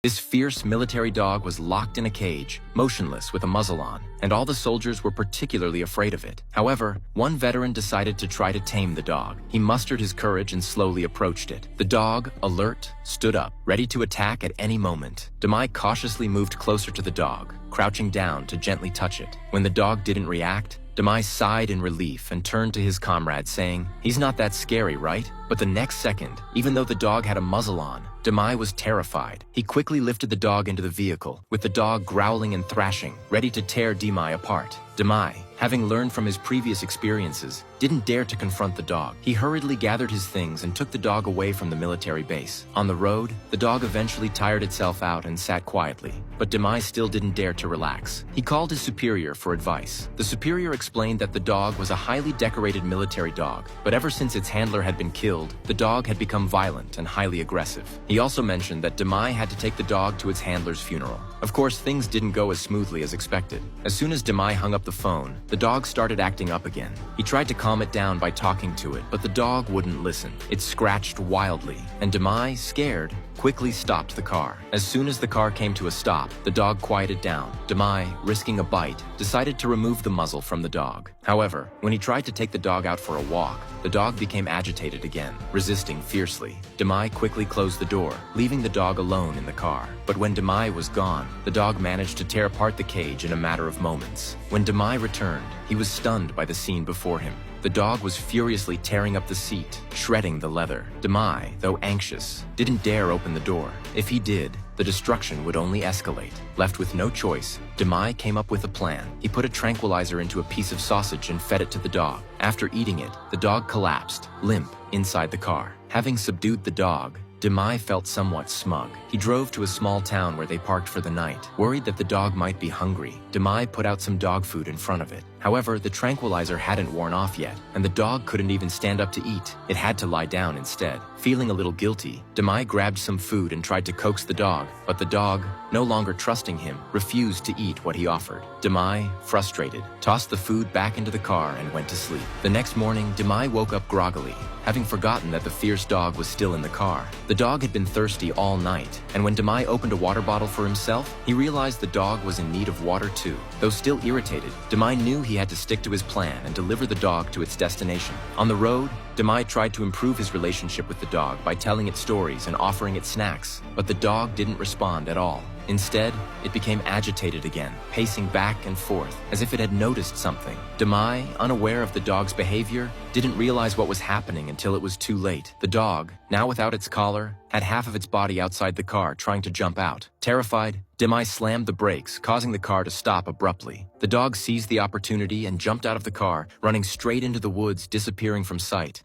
This fierce military dog was locked in a cage, motionless with a muzzle on, and all the soldiers were particularly afraid of it. However, one veteran decided to try to tame the dog. He mustered his courage and slowly approached it. The dog, alert, stood up, ready to attack at any moment. Demai cautiously moved closer to the dog, crouching down to gently touch it. When the dog didn't react, Demai sighed in relief and turned to his comrade, saying, "He's not that scary, right?" But the next second, even though the dog had a muzzle on, Demai was terrified. He quickly lifted the dog into the vehicle, with the dog growling and thrashing, ready to tear Demai apart. Demai, having learned from his previous experiences, didn't dare to confront the dog. He hurriedly gathered his things and took the dog away from the military base. On the road, the dog eventually tired itself out and sat quietly, but Demai still didn't dare to relax. He called his superior for advice. The superior explained that the dog was a highly decorated military dog, but ever since its handler had been killed, the dog had become violent and highly aggressive. He also mentioned that Demai had to take the dog to its handler's funeral. Of course, things didn't go as smoothly as expected. As soon as Demai hung up the phone, the dog started acting up again. He tried to calm it down by talking to it, but the dog wouldn't listen. It scratched wildly, and Demai, scared, quickly stopped the car. As soon as the car came to a stop, the dog quieted down. Demai, risking a bite, decided to remove the muzzle from the dog. However, when he tried to take the dog out for a walk, the dog became agitated again, resisting fiercely. Demai quickly closed the door, leaving the dog alone in the car. But when Demai was gone, the dog managed to tear apart the cage in a matter of moments. When Demai returned, he was stunned by the scene before him. The dog was furiously tearing up the seat, shredding the leather. Demai, though anxious, didn't dare open the door. If he did, the destruction would only escalate. Left with no choice, Demai came up with a plan. He put a tranquilizer into a piece of sausage and fed it to the dog. After eating it, the dog collapsed, limp, inside the car. Having subdued the dog, Demai felt somewhat smug. He drove to a small town where they parked for the night. Worried that the dog might be hungry, Demai put out some dog food in front of it. However, the tranquilizer hadn't worn off yet, and the dog couldn't even stand up to eat. It had to lie down instead. Feeling a little guilty, Demai grabbed some food and tried to coax the dog, but the dog, no longer trusting him, refused to eat what he offered. Demai, frustrated, tossed the food back into the car and went to sleep. The next morning, Demai woke up groggily, having forgotten that the fierce dog was still in the car. The dog had been thirsty all night, and when Demai opened a water bottle for himself, he realized the dog was in need of water too. Though still irritated, Demai knew he had to stick to his plan and deliver the dog to its destination. On the road, Demai tried to improve his relationship with the dog by telling it stories and offering it snacks, but the dog didn't respond at all. Instead, it became agitated again, pacing back and forth, as if it had noticed something. Demai, unaware of the dog's behavior, didn't realize what was happening until it was too late. The dog, now without its collar, had half of its body outside the car trying to jump out. Terrified, Demai slammed the brakes, causing the car to stop abruptly. The dog seized the opportunity and jumped out of the car, running straight into the woods, disappearing from sight.